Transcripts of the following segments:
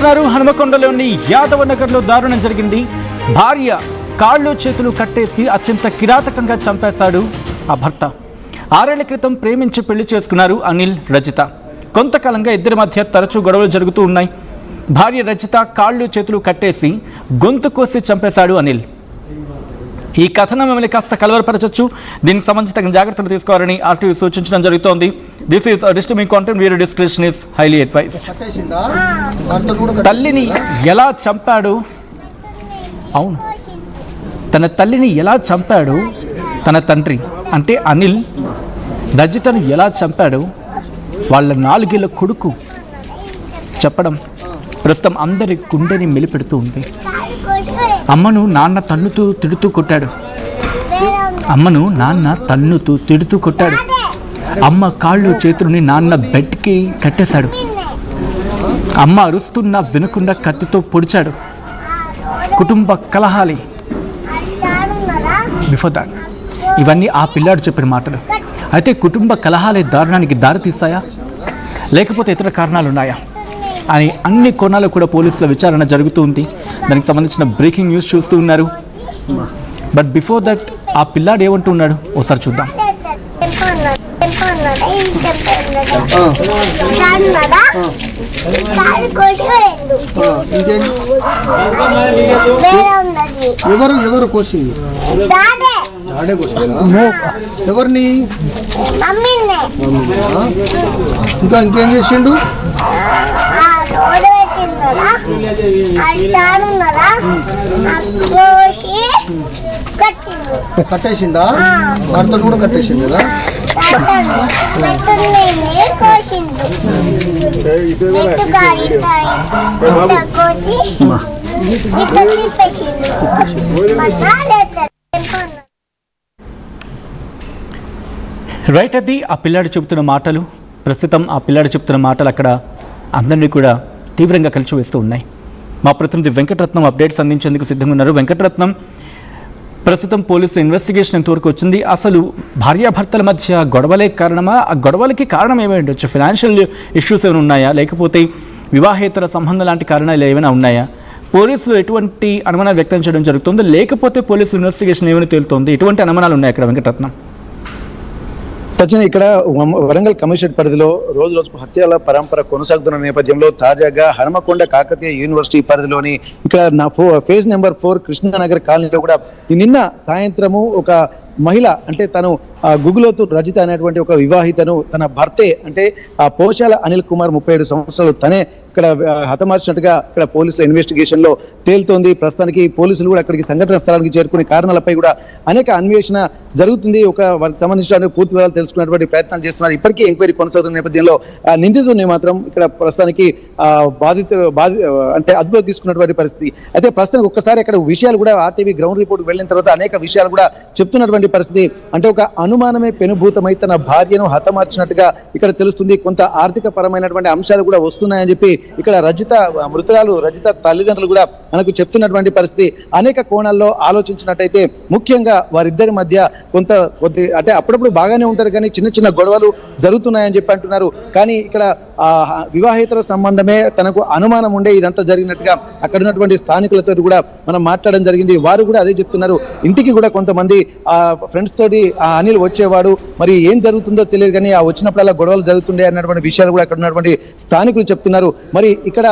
హనుమకొండలోని యాదవ నగర్లో దారుణం జరిగింది. భార్య కాళ్ళు చేతులు కట్టేసి అత్యంత కిరాతకంగా చంపేశాడు ఆ భర్త. 6 ఏళ్ల క్రితం ప్రేమించి పెళ్లి చేసుకున్నారు అనిల్, రజిత. కొంతకాలంగా ఇద్దరి మధ్య తరచూ గొడవలు జరుగుతూ ఉన్నాయి. భార్య రజిత కాళ్ళు చేతులు కట్టేసి గొంతు కోసి చంపేశాడు అనిల్. ఈ కథనం మిమ్మల్ని కాస్త కలవరపరచొచ్చు. దీనికి సంబంధించి తగిన జాగ్రత్తలు తీసుకోవాలని ఆర్టీవీ సూచించడం జరుగుతోంది. This is disturbing content. Video description is highly advised. తల్లిని ఎలా చంపాడు? అవును, తన తల్లిని ఎలా చంపాడు తన తండ్రి అంటే అనిల్. రజితను ఎలా చంపాడు వాళ్ళ 4 ఏళ్ల కొడుకు చెప్పడం ప్రస్తుతం అందరి గుండెని మెలిపెడుతూ ఉంది. అమ్మను నాన్న తన్నుతూ తిడుతూ కొట్టాడు. అమ్మ కాళ్ళు చేతులని నాన్న బెడ్కి కట్టేశాడు. అమ్మ అరుస్తున్నా వినకుండా కత్తితో పొడిచాడు. కుటుంబ కలహాలి బిఫోర్ దాట్. ఇవన్నీ ఆ పిల్లాడు చెప్పిన మాటలు. అయితే కుటుంబ కలహాలే దారుణానికి దారితీస్తాయా, లేకపోతే ఇతర కారణాలు ఉన్నాయా అని అన్ని కోణాలు కూడా పోలీసుల విచారణ జరుగుతూ ఉంది. దానికి సంబంధించిన బ్రేకింగ్ న్యూస్ చూస్తూ ఉన్నారు. బట్ బిఫోర్ దట్ ఆ పిల్లాడు ఏమంటూ ఉన్నాడు ఒకసారి చూద్దాం. ఎవరు కోసింది? ఎవరిని? ఇంకా ఇంకేం చేసిండు? కట్టేసిండా? భర్త కూడా కట్టేసిండు కదా? రైట్. అది ఆ పిల్లాడు చెబుతున్న మాటలు. ప్రస్తుతం ఆ పిల్లాడు చెబుతున్న మాటలు అక్కడ అందరినీ కూడా తీవ్రంగా కలిసివేస్తూ ఉన్నాయి. మా ప్రతినిధి వెంకటరత్నం అప్డేట్స్ అందించేందుకు సిద్ధంగా ఉన్నారు. వెంకటరత్నం, ప్రస్తుతం పోలీసుల ఇన్వెస్టిగేషన్ ఎంతవరకు వచ్చింది? అసలు భార్యాభర్తల మధ్య గొడవలే కారణమా? ఆ గొడవలకి కారణం ఏమై ఉండొచ్చు? ఫైనాన్షియల్ ఇష్యూస్ ఏమైనా ఉన్నాయా, లేకపోతే వివాహేతర సంబంధం లాంటి కారణాలు ఏమైనా ఉన్నాయా? పోలీసులు ఎటువంటి అనుమానాలు వ్యక్తం చేయడం జరుగుతుంది, లేకపోతే పోలీసుల ఇన్వెస్టిగేషన్ ఏమైనా తేలుతోంది? ఎటువంటి అనుమానాలు ఉన్నాయి అక్కడ వెంకటరత్నం? ఇక్కడ వరంగల్ కమిషనరేట్ పరిధిలో రోజు రోజుకు హత్యల పరంపర కొనసాగుతున్న నేపథ్యంలో తాజాగా హనుమకొండ కాకతీయ యూనివర్సిటీ పరిధిలోని ఇక్కడ ఫేజ్ నెంబర్ 4 కృష్ణానగర్ కాలనీలో కూడా నిన్న సాయంత్రము ఒక మహిళ, అంటే తను గుగులోతు రజిత అనేటువంటి ఒక వివాహితను తన భర్తే అంటే పోశాల అనిల్ కుమార్ 37 సంవత్సరాలు తనే ఇక్కడ హతమార్చినట్టుగా ఇక్కడ పోలీసుల ఇన్వెస్టిగేషన్ లో తేలుతోంది. ప్రస్తుతానికి పోలీసులు కూడా అక్కడికి సంఘటన స్థలానికి చేరుకునే కారణాలపై కూడా అనేక అన్వేషణ జరుగుతుంది. వారికి సంబంధించిన పూర్తి వివరాలు తెలుసుకునేటువంటి ప్రయత్నాలు చేస్తున్నారు. ఇప్పటికీ ఎంక్వైరీ కొనసాగుతున్న నేపథ్యంలో నిందితుడిని మాత్రం ఇక్కడ ప్రస్తుతానికి అంటే అదుపులో తీసుకున్నటువంటి పరిస్థితి. అయితే ప్రస్తుతానికి ఒక్కసారి అక్కడ విషయాలు కూడా ఆర్టీవీ గ్రౌండ్ రిపోర్ట్ వెళ్ళిన తర్వాత అనేక విషయాలు కూడా చెప్తున్నటువంటి పరిస్థితి. అంటే ఒక అనుమానమే పెనుభూతమై తన భార్యను హతమార్చినట్టుగా ఇక్కడ తెలుస్తుంది. కొంత ఆర్థిక పరమైనటువంటి అంశాలు కూడా వస్తున్నాయని చెప్పి ఇక్కడ మృతురాలు రజిత తల్లిదండ్రులు కూడా మనకు చెప్తున్నటువంటి పరిస్థితి. అనేక కోణాల్లో ఆలోచించినట్టయితే ముఖ్యంగా వారిద్దరి మధ్య అంటే అప్పుడప్పుడు బాగానే ఉంటారు, కానీ చిన్న చిన్న గొడవలు జరుగుతున్నాయని చెప్పి అంటున్నారు. కానీ ఇక్కడ వివాహేతర సంబంధమే తనకు అనుమానం ఉండే ఇదంతా జరిగినట్టుగా అక్కడ ఉన్నటువంటి స్థానికులతో కూడా మనం మాట్లాడడం జరిగింది. వారు కూడా అదే చెప్తున్నారు. ఇంటికి కూడా కొంతమంది ఫ్రెండ్స్ తోటి అనిల్ వచ్చేవాడు, మరి ఏం జరుగుతుందో తెలియదు, కానీ వచ్చినప్పుడల్లా గొడవలు జరుగుతుండే అన్నటువంటి విషయాలు కూడా అక్కడ ఉన్నటువంటి స్థానికులు చెప్తున్నారు. మరి ఇక్కడ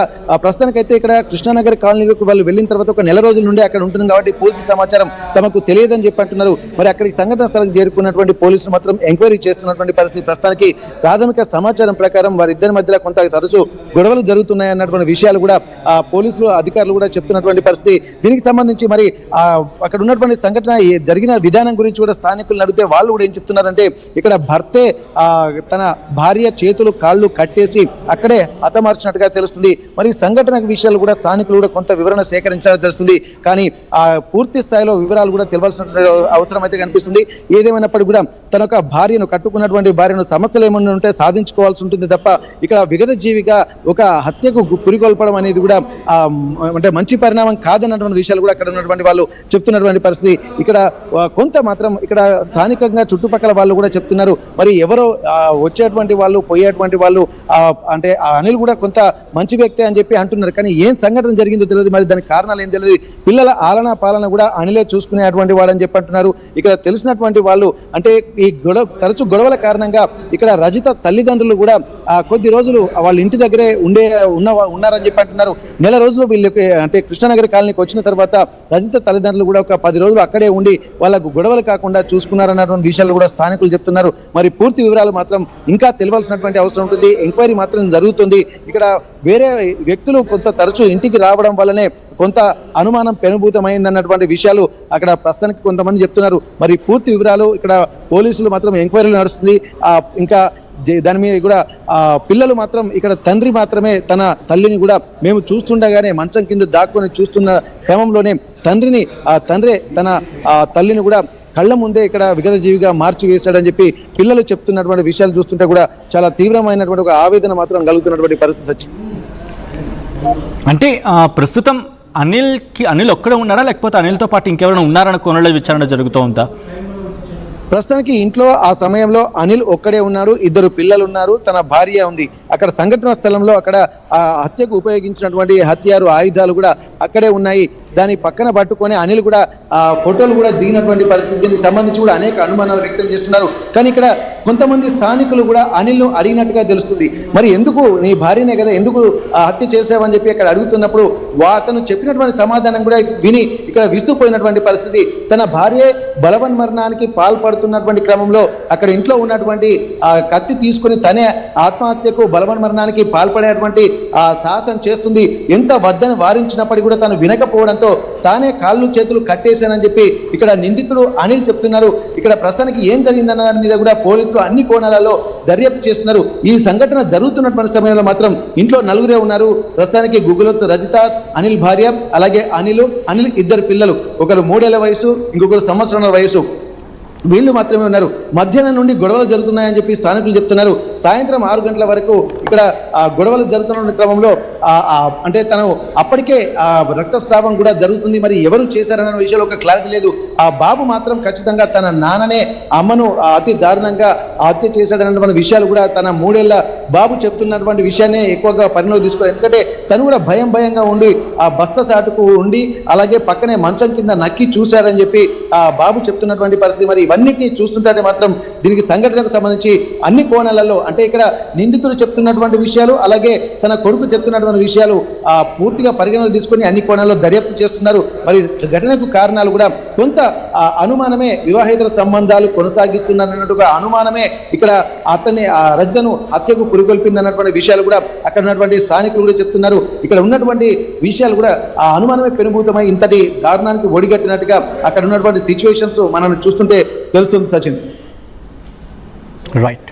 ప్రస్తుతానికైతే ఇక్కడ కృష్ణానగర్ కాలనీలోకి వాళ్ళు వెళ్ళిన తర్వాత ఒక నెల రోజుల నుండి అక్కడ ఉంటుంది కాబట్టి పూర్తి సమాచారం తమకు తెలియదని చెప్పి అంటున్నారు. మరి అక్కడికి సంఘటన స్థలం చేరుకున్నటువంటి పోలీసులు మాత్రం ఎంక్వైరీ చేస్తున్నటువంటి పరిస్థితి. ప్రస్తుతానికి ప్రాథమిక సమాచారం ప్రకారం వారిద్దరి మధ్యలో కొంత తరచూ గొడవలు జరుగుతున్నాయి అన్నటువంటి విషయాలు కూడా పోలీసులు అధికారులు కూడా చెప్తున్నటువంటి పరిస్థితి. దీనికి సంబంధించి మరి అక్కడ ఉన్నటువంటి సంఘటన జరిగిన విధానం గురించి కూడా స్థానికులను అడిగితే వాళ్ళు కూడా ఏం చెప్తున్నారంటే ఇక్కడ భర్తే తన భార్య చేతులు కాళ్ళు కట్టేసి అక్కడే హతమార్చినట్టుగా తెలుస్తుంది. మరి సంఘటన విషయాలు కూడా స్థానికులు కూడా కొంత వివరణ సేకరించాలని తెలుస్తుంది. కానీ పూర్తి స్థాయిలో వివరాలు కూడా తెలియాల్సిన అవసరం అయితే కనిపిస్తుంది. ఏదేమైనప్పటికీ కూడా తన యొక్క భార్యను కట్టుకున్నటువంటి భార్యను సమస్యలు ఏమన్నా ఉంటే సాధించుకోవాల్సి ఉంటుంది తప్ప ఇక్కడ విగత జీవిగా ఒక హత్యకు పురికొల్పడం అనేది కూడా అంటే మంచి పరిణామం కాదన్నటువంటి విషయాలు కూడా అక్కడ ఉన్నటువంటి వాళ్ళు చెప్తున్నటువంటి పరిస్థితి. ఇక్కడ కొంత మాత్రం ఇక్కడ స్థానికంగా చుట్టుపక్కల వాళ్ళు కూడా చెప్తున్నారు. మరి ఎవరో వచ్చేటువంటి వాళ్ళు పోయేటువంటి వాళ్ళు అంటే ఆ అనిల్ కూడా కొంత మంచి వ్యక్తి అని చెప్పి అంటున్నారు. కానీ ఏం సంఘటన జరిగిందో తెలియదు, మరి దానికి కారణాలు ఏం తెలియదు. పిల్లల ఆలనా పాలన కూడా అనిలే చూసుకునేటువంటి వాడని చెప్పి అంటున్నారు. ఇక్కడ తెలిసినటువంటి వాళ్ళు అంటే ఈ తరచు గొడవల కారణంగా ఇక్కడ రజిత తల్లిదండ్రులు కూడా కొద్ది రోజులు వాళ్ళ ఇంటి దగ్గరే ఉన్నారని చెప్పి అంటున్నారు. నెల రోజులు వీళ్ళకి అంటే కృష్ణానగర్ కాలనీకి వచ్చిన తర్వాత రజిత తల్లిదండ్రులు కూడా ఒక 10 రోజులు అక్కడే ఉండి వాళ్ళకు గొడవలు కాకుండా చూసుకున్నారన్నటువంటి విషయాలు కూడా స్థానికులు చెప్తున్నారు. మరి పూర్తి వివరాలు మాత్రం ఇంకా తెలియాల్సినటువంటి అవసరం ఉంటుంది. ఎంక్వైరీ మాత్రం జరుగుతుంది. ఇక్కడ వేరే వ్యక్తులు కొంత తరచూ ఇంటికి రావడం వల్లనే కొంత అనుమానం పెనుభూతమైందన్నటువంటి విషయాలు అక్కడ ప్రస్తుతానికి కొంతమంది చెప్తున్నారు. మరి పూర్తి వివరాలు ఇక్కడ పోలీసులు మాత్రం ఎంక్వైరీలు నడుస్తుంది. ఇంకా దాని మీద కూడా పిల్లలు మాత్రం ఇక్కడ తండ్రి మాత్రమే తన తల్లిని కూడా మేము చూస్తుండగానే మంచం కింద దాక్కుని చూస్తున్న క్రమంలోనే తండ్రి తన తల్లిని కూడా కళ్ళ ముందే ఇక్కడ విగత జీవిగా మార్చి వేశాడని చెప్పి పిల్లలు చెప్తున్నటువంటి విషయాలు చూస్తుంటే కూడా చాలా తీవ్రమైనటువంటి ఒక ఆవేదన మాత్రం కలుగుతున్నటువంటి పరిస్థితి వచ్చింది. అంటే ప్రస్తుతం అనిల్ ఒక్కడే ఉన్నాడా, లేకపోతే అనిల్తో పాటు ఇంకెవరైనా ఉన్నారన్న కోణంలో విచారణ జరుగుతూ ఉందా? ప్రస్తుతానికి ఇంట్లో ఆ సమయంలో అనిల్ ఒక్కడే ఉన్నాడు. 2 పిల్లలు ఉన్నారు, తన భార్య ఉంది. అక్కడ సంఘటన స్థలంలో అక్కడ హత్యకు ఉపయోగించినటువంటి హత్యారు ఆయుధాలు కూడా అక్కడే ఉన్నాయి. దాని పక్కన పట్టుకొని అనిల్ కూడా ఫోటోలు కూడా దిగినటువంటి పరిస్థితి. దీనికి సంబంధించి కూడా అనేక అనుమానాలు వ్యక్తం చేస్తున్నారు. కానీ ఇక్కడ కొంతమంది స్థానికులు కూడా అనిల్ను అడిగినట్టుగా తెలుస్తుంది. మరి ఎందుకు నీ భార్యనే కదా, ఎందుకు హత్య చేసావని చెప్పి అక్కడ అడుగుతున్నప్పుడు అతను చెప్పినటువంటి సమాధానం కూడా విని ఇక్కడ విస్తుపోయినటువంటి పరిస్థితి. తన భార్యే బలవన్మరణానికి పాల్పడుతున్నటువంటి క్రమంలో అక్కడ ఇంట్లో ఉన్నటువంటి కత్తి తీసుకుని తనే ఆత్మహత్యకు బలవన్మరణానికి పాల్పడేటువంటి సాహసం చేస్తుంది. ఎంత వద్దని వారించినప్పటికీ కూడా తను వినకపోవడంతో తానే కాళ్ళు చేతులు కట్టేశానని చెప్పి ఇక్కడ నిందితుడు అనిల్ చెప్తున్నారు. ఇక్కడ ప్రస్తుతానికి ఏం జరిగిందన్న దాని మీద కూడా పోలీసులు అన్ని కోణాలలో దర్యాప్తు చేస్తున్నారు. ఈ సంఘటన జరుగుతున్నటువంటి సమయంలో మాత్రం ఇంట్లో 4 ఉన్నారు. ప్రస్తుతానికి గుగ్గులతో రజిత, అనిల్ భార్య, అలాగే అనిల్ 2 పిల్లలు, ఒకరు 3 ఏళ్ల వయసు, ఇంకొకరు 1 సంవత్సరాల వయసు. వీళ్ళు మాత్రమే ఉన్నారు. మధ్యాహ్నం నుండి గొడవలు జరుగుతున్నాయని చెప్పి స్థానికులు చెప్తున్నారు. సాయంత్రం 6 గంటల వరకు ఇక్కడ గొడవలు జరుగుతున్న క్రమంలో అంటే తను అప్పటికే రక్తస్రావం కూడా జరుగుతుంది. మరి ఎవరు చేశారన్న విషయంలో ఒక క్లారిటీ లేదు. ఆ బాబు మాత్రం ఖచ్చితంగా తన నాన్ననే అమ్మను అతి దారుణంగా హత్య చేశాడన్నటువంటి విషయాలు కూడా తన 3 ఏళ్ల బాబు చెప్తున్నటువంటి విషయాన్ని ఎక్కువగా పరిణామం తీసుకోవాలి. ఎందుకంటే తను కూడా భయంగా ఉండి ఆ బస్తా సాటుకు ఉండి అలాగే పక్కనే మంచం కింద నక్కి చూశాడని చెప్పి ఆ బాబు చెప్తున్నటువంటి పరిస్థితి. మరి ఇవన్నిటిని చూస్తుంటే మాత్రం దీనికి సంఘటనకు సంబంధించి అన్ని కోణాలలో అంటే ఇక్కడ నిందితుడు చెప్తున్నటువంటి విషయాలు అలాగే తన కొడుకు చెప్తున్నటువంటి విషయాలు పూర్తిగా పరిగణనలు తీసుకొని అన్ని కోణాల్లో దర్యాప్తు చేస్తున్నారు. మరి ఘటనకు కారణాలు కూడా కొంత అనుమానమే, వివాహేతర సంబంధాలు కొనసాగిస్తున్నారన్నట్టుగా అనుమానమే ఇక్కడ అతన్ని రజితను హత్యకు పురికొల్పిందన్నటువంటి విషయాలు కూడా అక్కడ ఉన్నటువంటి స్థానికులు కూడా చెప్తున్నారు. ఇక్కడ ఉన్నటువంటి విషయాలు కూడా ఆ అనుమానమే పెనుభూతమై ఇంతటి దారుణానికి ఒడిగట్టినట్టుగా అక్కడ ఉన్నటువంటి సిచ్యువేషన్స్ మనం చూస్తుంటే తెలుస్తుంది. సచిన్, రైట్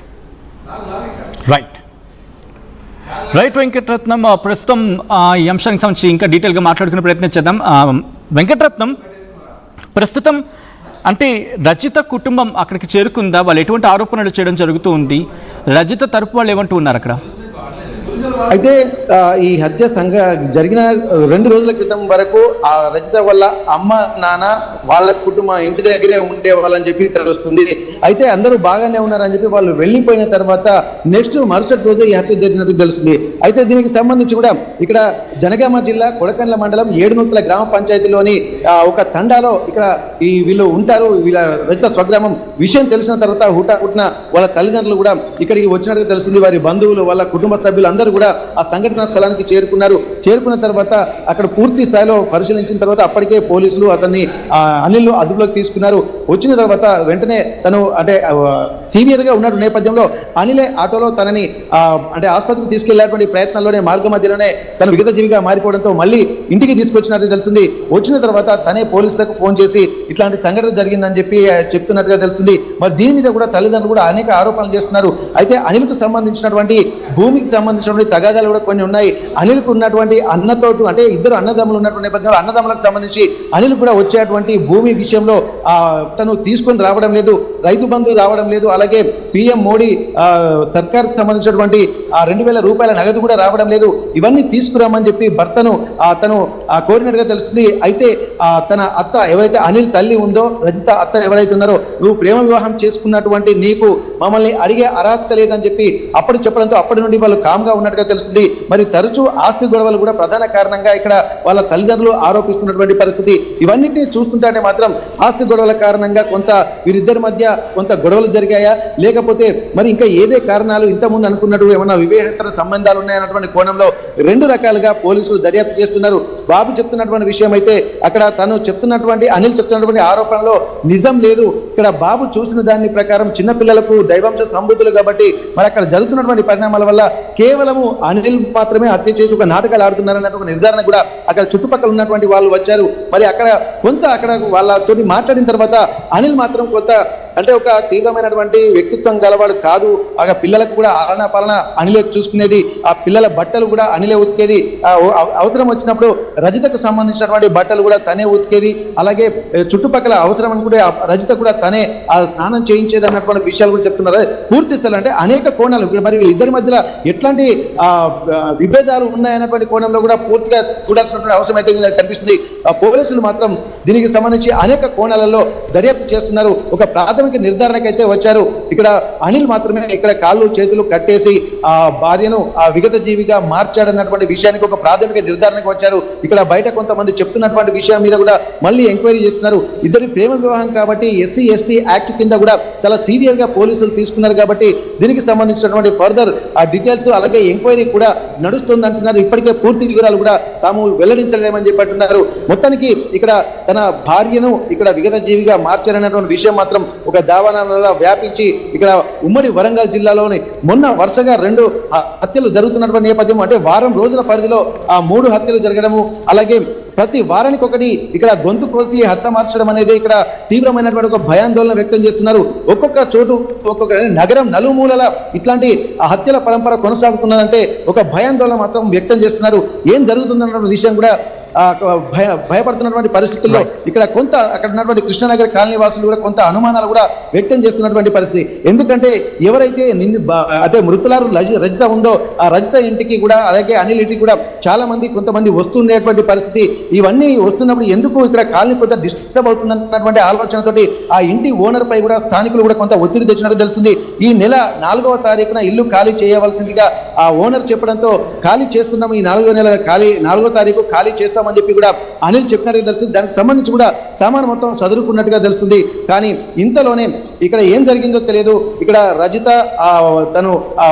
వెంకటరత్నం, ప్రస్తుతం ఈ అంశానికి సంబంధించి ఇంకా డీటెయిల్గా మాట్లాడుకునే ప్రయత్నం చేద్దాం. వెంకటరత్నం, ప్రస్తుతం అంటే రజిత కుటుంబం అక్కడికి చేరుకుందా? వాళ్ళు ఎటువంటి ఆరోపణలు చేయడం జరుగుతూ ఉంది? రజిత తరపు వాళ్ళు ఏమంటూ ఉన్నారు అక్కడ? అయితే ఈ హత్య జరిగిన 2 రోజుల క్రితం వరకు ఆ రజిత వల్ల అమ్మ నాన్న వాళ్ళ కుటుంబం ఇంటి దగ్గరే ఉండేవాళ్ళని చెప్పి తెలుస్తుంది. అయితే అందరూ బాగానే ఉన్నారని చెప్పి వాళ్ళు వెళ్ళిపోయిన తర్వాత నెక్స్ట్ మరుసటి రోజు ఈ హత్య జరిగినట్టు తెలుస్తుంది. అయితే దీనికి సంబంధించి కూడా ఇక్కడ జనగామ జిల్లా కొడకండ్ల మండలం 7నూతల గ్రామ పంచాయతీలోని ఒక తండాలో ఇక్కడ వీళ్ళు ఉంటారు. వీళ్ళ రజిత స్వగ్రామం విషయం తెలిసిన తర్వాత హుటాహుటిన వాళ్ళ తల్లిదండ్రులు కూడా ఇక్కడికి వచ్చినట్టుగా తెలుస్తుంది. వారి బంధువులు, వాళ్ళ కుటుంబ సభ్యులు అందరూ కూడా ఆ సంఘటనా స్థలానికి చేరుకున్నారు. చేరుకున్న తర్వాత అక్కడ పూర్తి స్థాయిలో పరిశీలించిన తర్వాత అప్పటికే పోలీసులు అతన్ని అనిల్ అదుపులోకి తీసుకున్నారు. వచ్చిన తర్వాత వెంటనే తను అంటే సీనియర్గా ఉన్న నేపథ్యంలో అనిలే ఆటోలో తనని అంటే ఆసుపత్రికి తీసుకెళ్లేటువంటి ప్రయత్నంలోనే మార్గ మధ్యలోనే తను విగత జీవిగా మారిపోవడంతో మళ్ళీ ఇంటికి తీసుకొచ్చినట్టు తెలుస్తుంది. వచ్చిన తర్వాత తనే పోలీసులకు ఫోన్ చేసి ఇట్లాంటి సంఘటన జరిగిందని చెప్పి చెప్తున్నట్టుగా తెలుస్తుంది. మరి దీని మీద కూడా తల్లిదండ్రులు కూడా అనేక ఆరోపణలు చేస్తున్నారు. అయితే అనిల్కు సంబంధించినటువంటి భూమికి సంబంధించినటువంటి తగాదాలు కూడా కొన్ని ఉన్నాయి. అనిల్కు ఉన్నటువంటి అన్నతోటు అంటే 2 అన్నదమ్ములు ఉన్నటువంటి నేపథ్యంలో అన్నదమ్ములకు సంబంధించి అనిల్ కూడా వచ్చేటువంటి భూమి విషయంలో తను తీసుకొని రావడం లేదు. రైతు బంధు రావడం లేదు, అలాగే పిఎం మోడీ సర్కార్కి సంబంధించినటువంటి ఆ 2,000 రూపాయల నగదు కూడా రావడం లేదు. ఇవన్నీ తీసుకురామని చెప్పి భర్తను తను కోరినట్టుగా తెలుస్తుంది. అయితే తన అత్త ఎవరైతే అనిల్ తల్లి ఉందో, రజిత అత్త ఎవరైతే ఉన్నారో, నువ్వు ప్రేమ వివాహం చేసుకున్నటువంటి నీకు మమ్మల్ని అడిగే అర్హత లేదని చెప్పి అప్పుడు చెప్పడంతో అప్పటి నుండి వాళ్ళు కామ్గా ఉన్నట్టుగా తెలుస్తుంది. మరి తరచూ ఆస్తి గొడవలు కూడా ప్రధాన కారణంగా ఇక్కడ వాళ్ళ తల్లిదండ్రులు ఆరోపిస్తున్నటువంటి పరిస్థితి. ఇవన్నిటిని చూస్తుంటే మాత్రం ఆస్తి గొడవల కారణంగా కొంత వీరిద్దరి మధ్య కొంత గొడవలు జరిగాయా, లేకపోతే మరి ఇంకా ఏదే కారణాలు ఇంతకుముందు అనుకున్నట్టు ఏమన్నా వివేహేతర సంబంధాలు ఉన్నాయన్నటువంటి కోణంలో 2 రకాలుగా పోలీసులు దర్యాప్తు చేస్తున్నారు. బాబు చెప్తున్నటువంటి విషయం అయితే అక్కడ తను చెప్తున్నటువంటి అనిల్ చెప్తున్నటువంటి ఆరోపణలో నిజం లేదు. ఇక్కడ బాబు చూసిన దాని ప్రకారం చిన్నపిల్లలకు దైవాంశ సంబుద్ధులు కాబట్టి మరి అక్కడ జరుగుతున్నటువంటి పరిణామాల వల్ల కేవలము అనిల్ మాత్రమే హత్య చేసి ఒక నాటకాలు ఆడుతున్నారన్నట్టు ఒక నిర్ధారణ కూడా అక్కడ చుట్టుపక్కల ఉన్నటువంటి వాళ్ళు వచ్చారు. మరి అక్కడ వాళ్ళతో మాట్లాడిన తర్వాత అనిల్ మాత్రం కొంత అంటే ఒక తీవ్రమైనటువంటి వ్యక్తిత్వం గలవాడు కాదు. ఆ పిల్లలకు కూడా ఆలనా పాలన అనిలే చూసుకునేది, ఆ పిల్లల బట్టలు కూడా అనిలే ఉతికేది, అవసరం వచ్చినప్పుడు రజితకు సంబంధించినటువంటి బట్టలు కూడా తనే ఉతికేది, అలాగే చుట్టుపక్కల అవసరం అనుకుంటే రజిత కూడా తనే ఆ స్నానం చేయించేది అన్నటువంటి విషయాలు కూడా చెప్తున్నారు. పూర్తి స్థలం అంటే అనేక కోణాలు మరి వీళ్ళిద్దరి మధ్యలో ఎట్లాంటి విభేదాలు ఉన్నాయన్నటువంటి కోణంలో కూడా పూర్తిగా చూడాల్సినటువంటి అవసరం అయితే కనిపిస్తుంది. పోలీసులు మాత్రం దీనికి సంబంధించి అనేక కోణాలలో దర్యాప్తు చేస్తున్నారు. ఒక ప్రాథమిక నిర్ధారణకైతే వచ్చారు. ఇక్కడ అనిల్ మాత్రమే ఇక్కడ కాళ్ళు చేతులు కట్టేసి ఆ భార్యను ఆ విగత జీవిగా మార్చాడన్నటువంటి విషయానికి ఒక ప్రాథమిక నిర్ధారణకు వచ్చారు. ఇక్కడ బయట కొంతమంది చెప్తున్నటువంటి విషయం మీద కూడా మళ్ళీ ఎంక్వైరీ చేస్తున్నారు. ఇద్దరి ప్రేమ వివాహం కాబట్టి SC ST యాక్ట్ కింద కూడా చాలా సీరియర్ గా పోలీసులు తీసుకున్నారు. కాబట్టి దీనికి సంబంధించినటువంటి ఫర్దర్ ఆ డీటెయిల్స్ అలాగే ఎంక్వైరీ కూడా నడుస్తుంది అంటున్నారు. ఇప్పటికే పూర్తి వివరాలు కూడా తాము వెల్లడించలేమని చెప్పి అంటున్నారు. మొత్తానికి ఇక్కడ తన భార్యను ఇక్కడ విగత జీవిగా మార్చారన్నటువంటి విషయం మాత్రం ఒక దావానాలలో వ్యాపించి ఇక్కడ ఉమ్మడి వరంగల్ జిల్లాలోని మొన్న వరుసగా 2 హత్యలు జరుగుతున్నటువంటి నేపథ్యం, అంటే వారం రోజుల పరిధిలో ఆ 3 హత్యలు జరగడము, అలాగే ప్రతి వారానికి ఒకటి ఇక్కడ గొంతు కోసి హత్య మార్చడం అనేది ఇక్కడ తీవ్రమైనటువంటి ఒక భయాందోళన వ్యక్తం చేస్తున్నారు. ఒక్కొక్క చోటు ఒక్కొక్క నగరం నలుమూలల ఇట్లాంటి హత్యల పరంపర కొనసాగుతున్నదంటే ఒక భయాందోళన మాత్రం వ్యక్తం చేస్తున్నారు. ఏం జరుగుతుందన్న విషయం కూడా భయపడుతున్నటువంటి పరిస్థితుల్లో ఇక్కడ అక్కడ ఉన్నటువంటి కృష్ణనగర్ కాలనీ వాసులు కూడా కొంత అనుమానాలు కూడా వ్యక్తం చేస్తున్నటువంటి పరిస్థితి. ఎందుకంటే ఎవరైతే అంటే మృతులారు రజిత ఉందో ఆ రజిత ఇంటికి కూడా అలాగే అనిల్ ఇంటికి కూడా చాలా మంది కొంతమంది వస్తుండేటువంటి పరిస్థితి. ఇవన్నీ వస్తున్నప్పుడు ఎందుకు ఇక్కడ కాలనీ కొంత డిస్టర్బ్ అవుతుందన్నటువంటి ఆలోచనతోటి ఆ ఇంటి ఓనర్ పై కూడా స్థానికులు కూడా కొంత ఒత్తిడి తెచ్చినట్టు తెలుస్తుంది. ఈ నెల 4వ తారీఖున ఇల్లు ఖాళీ చేయవలసిందిగా ఆ ఓనర్ చెప్పడంతో ఖాళీ చేస్తున్నాము, ఈ 4వ తారీఖు ఖాళీ చేస్తాం అని చెప్పి కూడా అనిల్ చెప్పినట్టుగా తెలుస్తుంది. దానికి సంబంధించి కూడా సామాను మొత్తం చదువుకున్నట్టుగా తెలుస్తుంది. కానీ ఇంతలోనే ఇక్కడ ఏం జరిగిందో తెలియదు. ఇక్కడ రజిత తను